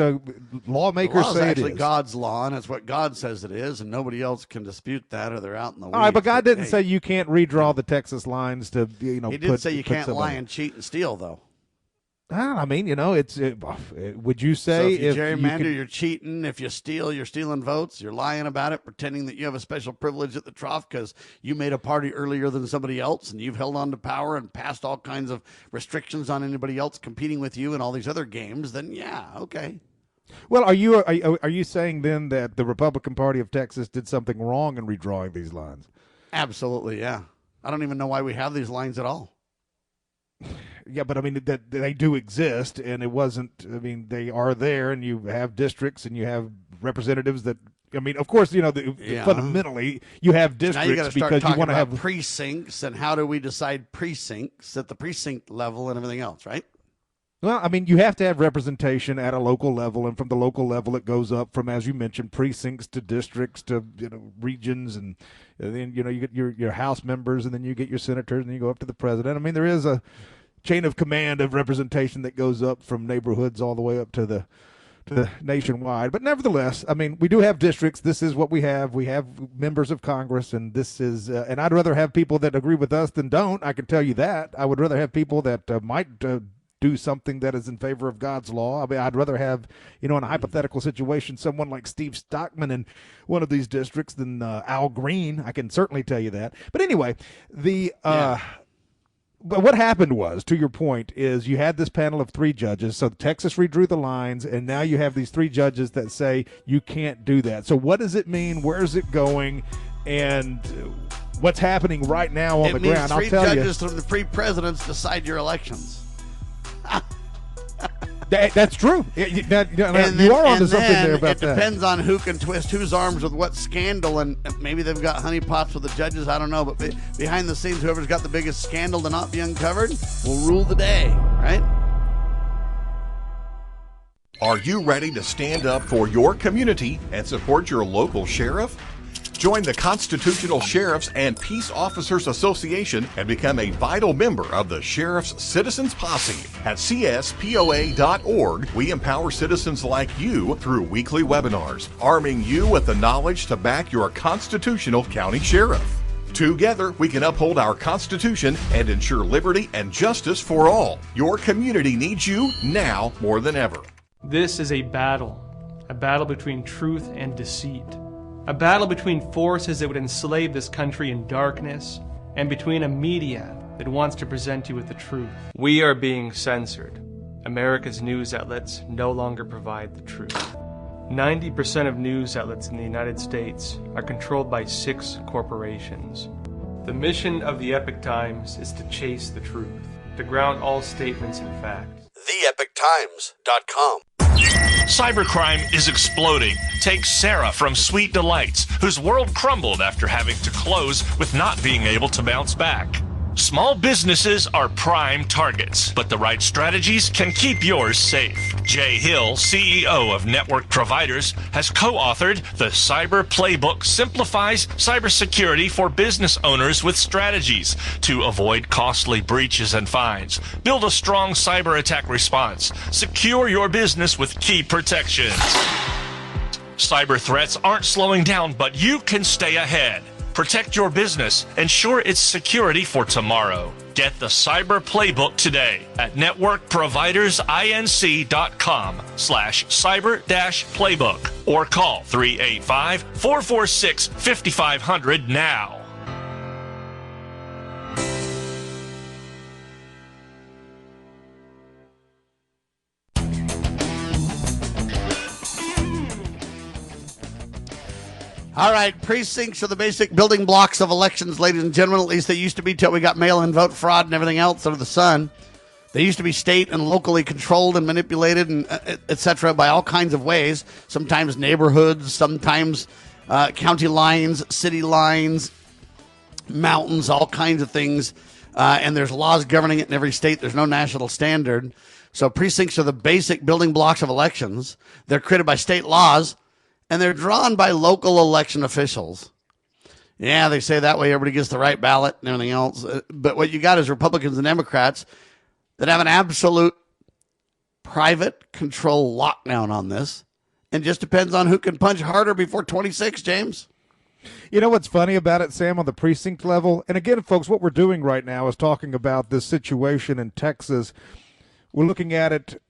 lawmakers say it is. Actually God's law, and it's what God says it is, and nobody else can dispute that, or they're out in the weeds. All right, but God didn't say you can't redraw the Texas lines to, He did say you can't lie and cheat and steal, though. I mean, would you say so if you if gerrymander, you're cheating. If you steal, you're stealing votes. You're lying about it, pretending that you have a special privilege at the trough because you made a party earlier than somebody else, and you've held on to power and passed all kinds of restrictions on anybody else competing with you in all these other games, then yeah, okay. Well, are you saying then that the Republican Party of Texas did something wrong in redrawing these lines? Absolutely, yeah. I don't even know why we have these lines at all. Yeah, but I mean that they do exist, and it wasn't. I mean, they are there, and you have districts, and you have representatives that. I mean, of course, fundamentally you have districts because you want to have precincts, and how do we decide precincts at the precinct level and everything else, right? Well, I mean, you have to have representation at a local level, and from the local level, it goes up from, as you mentioned, precincts to districts to regions, and then you get your House members, and then you get your senators, and then you go up to the president. I mean, there is a chain of command of representation that goes up from neighborhoods all the way up to the nationwide. But nevertheless, I mean, we do have districts. This is what we have. We have members of Congress, and this is and I'd rather have people that agree with us than don't. I can tell you that. I would rather have people that might do something that is in favor of God's law. I mean, I'd rather have, in a hypothetical situation, someone like Steve Stockman in one of these districts than Al Green. I can certainly tell you that. But anyway, But what happened was, to your point, is you had this panel of 3 judges. So Texas redrew the lines, and now you have these 3 judges that say you can't do that. So what does it mean? Where is it going? And what's happening right now on the ground? I'll tell you. 3 judges from the 3 presidents decide your elections. That's true. You are onto something there about that. It depends on who can twist whose arms with what scandal, and maybe they've got honeypots with the judges. I don't know, but behind the scenes, whoever's got the biggest scandal to not be uncovered will rule the day, right? Are you ready to stand up for your community and support your local sheriff? Join the Constitutional Sheriffs and Peace Officers Association and become a vital member of the Sheriff's Citizens Posse. At cspoa.org, we empower citizens like you through weekly webinars, arming you with the knowledge to back your constitutional county sheriff. Together, we can uphold our Constitution and ensure liberty and justice for all. Your community needs you now more than ever. This is a battle between truth and deceit. A battle between forces that would enslave this country in darkness and between a media that wants to present you with the truth. We are being censored. America's news outlets no longer provide the truth. 90% of news outlets in the United States are controlled by 6 corporations. The mission of the Epoch Times is to chase the truth, to ground all statements in fact. TheEpochTimes.com. Cybercrime is exploding. Take Sarah from Sweet Delights, whose world crumbled after having to close with not being able to bounce back. Small businesses are prime targets, but the right strategies can keep yours safe. Jay Hill, CEO of Network Providers, has co-authored The Cyber Playbook Simplifies Cybersecurity for Business Owners with Strategies to avoid costly breaches and fines, build a strong cyber attack response, secure your business with key protections. Cyber threats aren't slowing down, but you can stay ahead. Protect your business. Ensure its security for tomorrow. Get the Cyber Playbook today at networkprovidersinc.com/cyber-playbook or call 385-446-5500 now. All right, precincts are the basic building blocks of elections, ladies and gentlemen. At least they used to be till we got mail-in vote fraud and everything else under the sun. They used to be state and locally controlled and manipulated, and et cetera, by all kinds of ways. Sometimes neighborhoods, sometimes county lines, city lines, mountains, all kinds of things. And there's laws governing it in every state. There's no national standard. So precincts are the basic building blocks of elections. They're created by state laws. And they're drawn by local election officials. Yeah, they say that way everybody gets the right ballot and everything else. But what you got is Republicans and Democrats that have an absolute private control lockdown on this, and just depends on who can punch harder before 26, James. You know what's funny about it, Sam, on the precinct level? And again, folks, what we're doing right now is talking about this situation in Texas. We're looking at it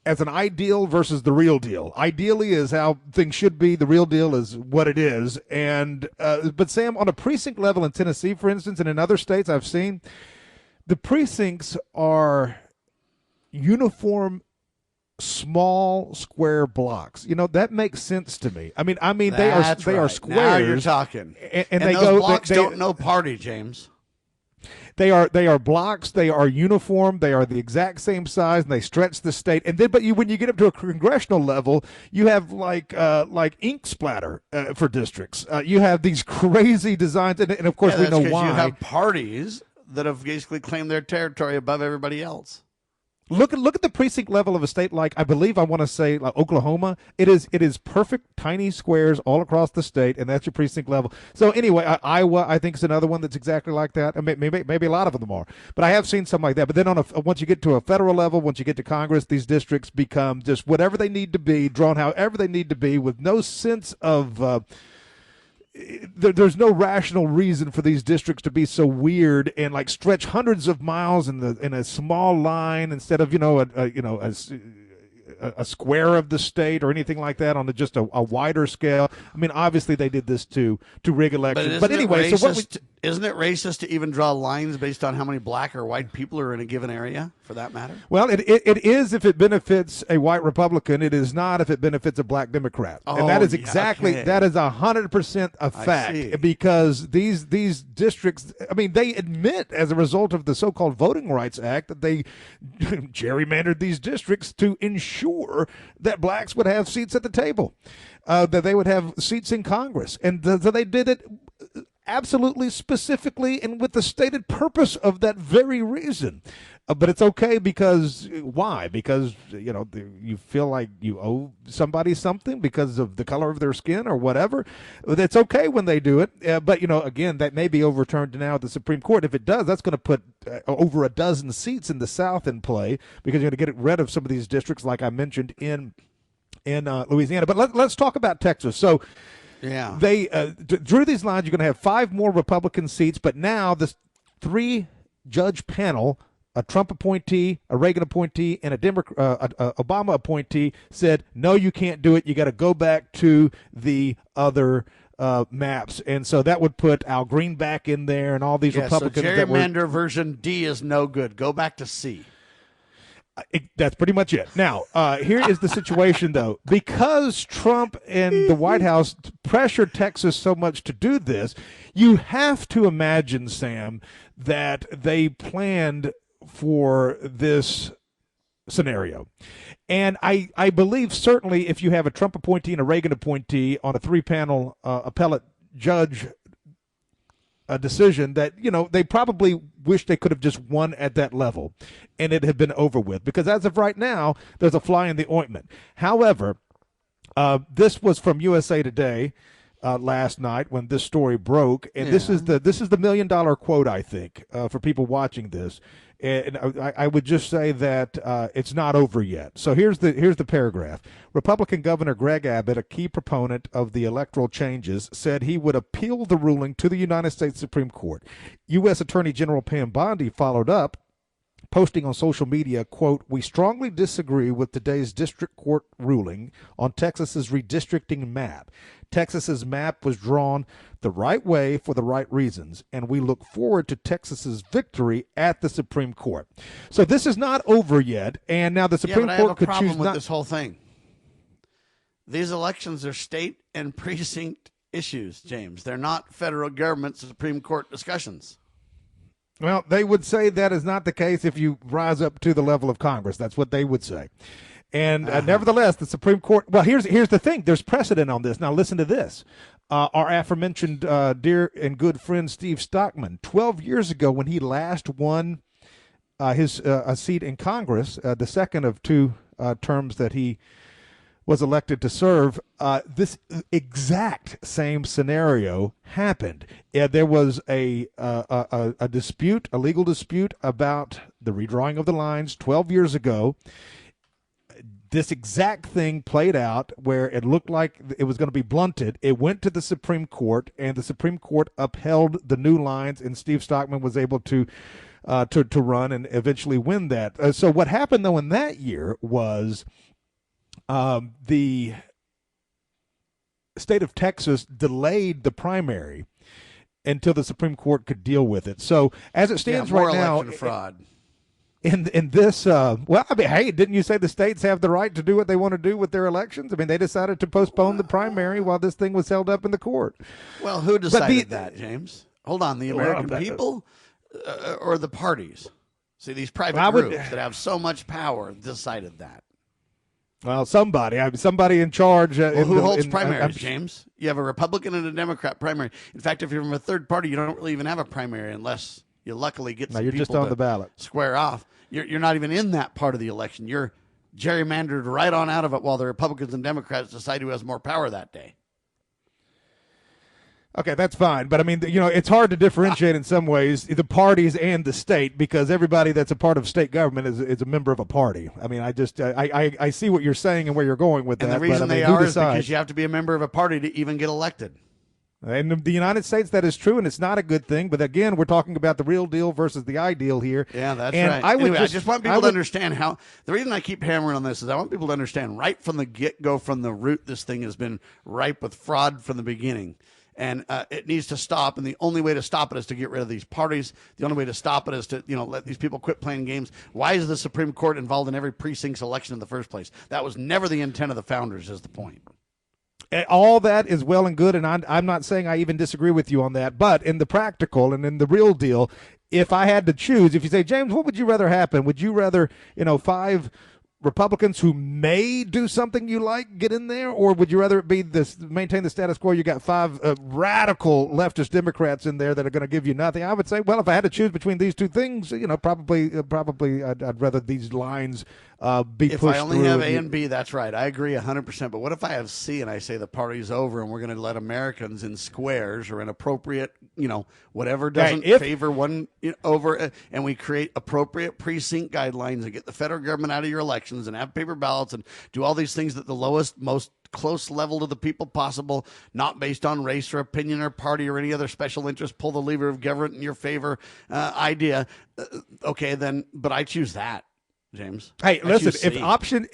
as an ideal versus the real deal. Ideally is how things should be. The real deal is what it is. And but, Sam, on a precinct level in Tennessee, for instance, and in other states I've seen, the precincts are uniform, small square blocks. You know, that makes sense to me. I mean they are squares. Now you're talking. And they those blocks don't know party, James. They are blocks. They are uniform. They are the exact same size, and they stretch the state. And then, when you get up to a congressional level, you have like ink splatter for districts. You have these crazy designs, and of course we know why. You have parties that have basically claimed their territory above everybody else. Look at the precinct level of a state like, I want to say like Oklahoma. It is perfect tiny squares all across the state, and that's your precinct level. So anyway, Iowa I think is another one that's exactly like that. I mean, maybe a lot of them are, but I have seen something like that. But then once you get to a federal level, once you get to Congress, these districts become just whatever they need to be, drawn however they need to be, with no sense of. There's no rational reason for these districts to be so weird and like stretch hundreds of miles in a small line instead of a square of the state or anything like that on just a wider scale. I mean, obviously they did this to rig elections. But anyway, isn't it racist to even draw lines based on how many black or white people are in a given area, for that matter? Well, it is if it benefits a white Republican. It is not if it benefits a black Democrat. And that is exactly, that is 100% a fact, because these districts, I mean, they admit as a result of the so-called Voting Rights Act that they gerrymandered these districts to ensure that blacks would have seats at the table, that they would have seats in Congress. And so they did it absolutely specifically and with the stated purpose of that very reason. But it's okay because why? Because, you feel like you owe somebody something because of the color of their skin or whatever. It's okay when they do it. But, again, that may be overturned now at the Supreme Court. If it does, that's going to put over a dozen seats in the South in play, because you're going to get rid of some of these districts, like I mentioned, in Louisiana. But let's talk about Texas. So, yeah, they drew these lines. You're going to have 5 more Republican seats, but now this 3-judge panel, a Trump appointee, a Reagan appointee, and a Obama appointee, said, no, you can't do it. You got to go back to the other maps. And so that would put Al Green back in there and all these Republicans. So gerrymander version D is no good. Go back to C. That's pretty much it. Now, here is the situation, though. Because Trump and the White House pressured Texas so much to do this, you have to imagine, Sam, that they planned for this scenario. And I believe certainly if you have a Trump appointee and a Reagan appointee on a 3-panel appellate judge decision, that they probably wish they could have just won at that level and it had been over with, because as of right now there's a fly in the ointment. However, this was from USA Today last night when this story broke, and this is the $1 million quote, I think, for people watching this. And I would just say that it's not over yet. So here's the paragraph. Republican Governor Greg Abbott, a key proponent of the electoral changes, said he would appeal the ruling to the United States Supreme Court. U.S. Attorney General Pam Bondi followed up, posting on social media, quote, "We strongly disagree with today's district court ruling on Texas's redistricting map. Texas's map was drawn the right way for the right reasons, and we look forward to Texas's victory at the Supreme Court." So this is not over yet, and now the Supreme Court could choose not. I have a problem with this whole thing. These elections are state and precinct issues, James. They're not federal government Supreme Court discussions. Well, they would say that is not the case if you rise up to the level of Congress. That's what they would say. And nevertheless, the Supreme Court, well, here's the thing. There's precedent on this. Now, listen to this. Our aforementioned dear and good friend Steve Stockman, 12 years ago when he last won a seat in Congress, the second of 2 terms that he was elected to serve, this exact same scenario happened. There was a dispute, a legal dispute about the redrawing of the lines 12 years ago. This exact thing played out where it looked like it was going to be blunted. It went to the Supreme Court, and the Supreme Court upheld the new lines, and Steve Stockman was able to run and eventually win that. So what happened, though, in that year was the state of Texas delayed the primary until the Supreme Court could deal with it. So as it stands right now, election fraud. In this, well, I mean, hey, didn't you say the states have the right to do what they want to do with their elections? I mean, they decided to postpone the primary while this thing was held up in the court. Well, who decided that, James? Hold on, the American people or the parties? See, these private groups that have so much power decided that. Well, somebody in charge. Who holds primaries, James? You have a Republican and a Democrat primary. In fact, if you're from a third party, you don't really even have a primary unless you luckily get some you're people just on to the ballot. Square off. You're not even in that part of the election. You're gerrymandered right on out of it while the Republicans and Democrats decide who has more power that day. Okay, that's fine. But, I mean, it's hard to differentiate in some ways the parties and the state because everybody that's a part of state government is a member of a party. I mean, I see what you're saying and where you're going with that. And the reason they are is because you have to be a member of a party to even get elected. In the United States, that is true, and it's not a good thing. But again, we're talking about the real deal versus the ideal here. Yeah, that's and right. I just want people to understand how – the reason I keep hammering on this is I want people to understand right from the get-go, from the root, this thing has been ripe with fraud from the beginning. And it needs to stop, and the only way to stop it is to get rid of these parties. The only way to stop it is to, let these people quit playing games. Why is the Supreme Court involved in every precinct's election in the first place? That was never the intent of the founders, is the point. All that is well and good, and I'm not saying I even disagree with you on that. But in the practical and in the real deal, if I had to choose, if you say, James, what would you rather happen? Would you rather, 5 Republicans who may do something you like get in there, or would you rather it be maintain the status quo? You got 5 radical leftist Democrats in there that are going to give you nothing. I would say, well, if I had to choose between these two things, probably I'd rather these lines be pushed If I only through. have A and B, that's right. I agree 100%. But what if I have C and I say the party's over and we're going to let Americans in squares or in appropriate, whatever doesn't favor one over, and we create appropriate precinct guidelines and get the federal government out of your elections and have paper ballots and do all these things at the lowest, most close level to the people possible, not based on race or opinion or party or any other special interest, pull the lever of government in your favor idea. Okay, then, but I choose that. James. Hey, listen,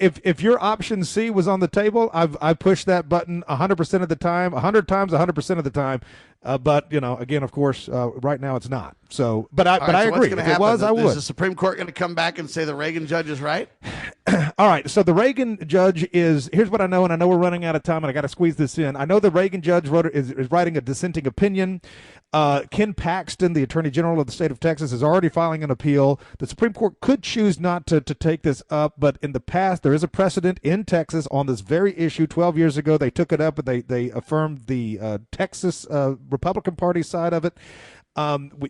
if your option C was on the table, I pushed that button 100% of the time, 100 times, 100% of the time. But, again, of course, right now it's not. So, but I agree. If it was, I would. Is the Supreme Court going to come back and say the Reagan judge is right? All right. So the Reagan judge here's what I know, and I know we're running out of time, and I got to squeeze this in. I know the Reagan judge is writing a dissenting opinion. Ken Paxton, the Attorney General of the state of Texas, is already filing an appeal. The Supreme Court could choose not to take this up, but in the past there is a precedent in Texas on this very issue. 12 years ago they took it up, and they affirmed the Texas Republican Party side of it.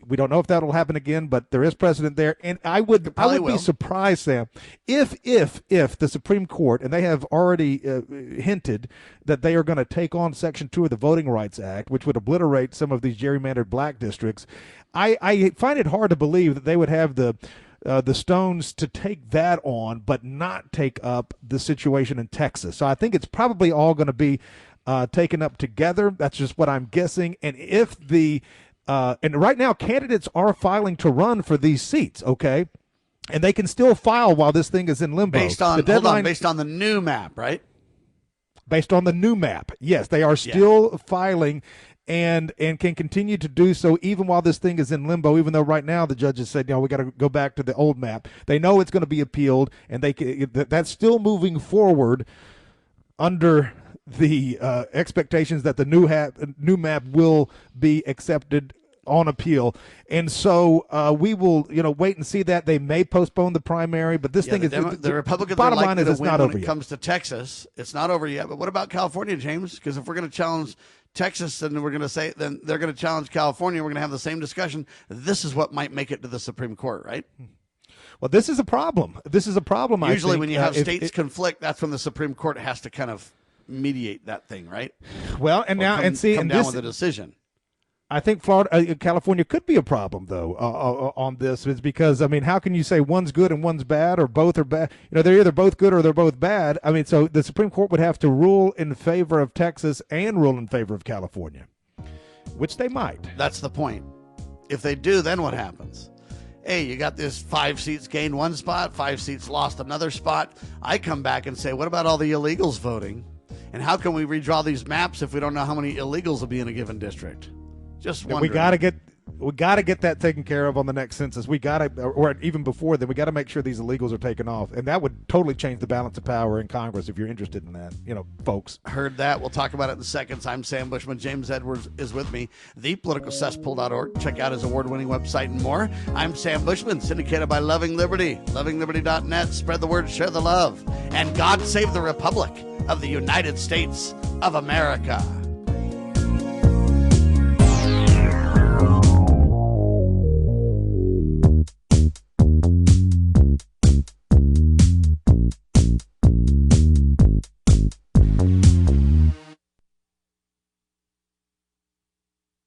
We don't know if that'll happen again, but there is precedent there, and I would be surprised, Sam, if the Supreme Court, and they have already hinted that they are going to take on Section 2 of the Voting Rights Act, which would obliterate some of these gerrymandered black districts. I find it hard to believe that they would have the stones to take that on, but not take up the situation in Texas. So I think it's probably all going to be taken up together. That's just what I'm guessing. And if and right now, candidates are filing to run for these seats, okay? And they can still file while this thing is in limbo. Based on the new map, right? Based on the new map, yes. They are still filing and can continue to do so even while this thing is in limbo, even though right now the judges said, we got to go back to the old map. They know it's going to be appealed, and that's still moving forward under the expectations that the new map will be accepted on appeal. And so we will, wait and see that. They may postpone the primary, but this thing is the Republicans bottom are line is it's not over when it comes to Texas. It's not over yet. But what about California, James? Because if we're going to challenge Texas, and we're going to say, then they're going to challenge California. We're going to have the same discussion. This is what might make it to the Supreme Court, right? Well, this is a problem. This is a problem. Usually I think, when you have states conflict, that's when the Supreme Court has to kind of mediate that thing, right? Well, and now come down this, with a decision. I think California could be a problem though on this. Is because I mean, how can you say one's good and one's bad, or both are bad? You know, they're either both good or they're both bad. I mean, so the Supreme Court would have to rule in favor of Texas and rule in favor of California, which they might. That's the point. If they do, then what happens? Hey, you got this 5 seats gained one spot, 5 seats lost another spot. I come back and say, what about all the illegals voting? And how can we redraw these maps if we don't know how many illegals will be in a given district? Just wondering. We got to get that taken care of on the next census. We got to, or even before then, we got to make sure these illegals are taken off, and that would totally change the balance of power in Congress if you're interested in that, you know, folks. Heard that. We'll talk about it in seconds. I'm Sam Bushman. James Edwards is with me. ThePoliticalCesspool.org. Check out his award-winning website and more. I'm Sam Bushman, syndicated by Loving Liberty. LovingLiberty.net. Spread the word, share the love, and God save the Republic of the United States of America.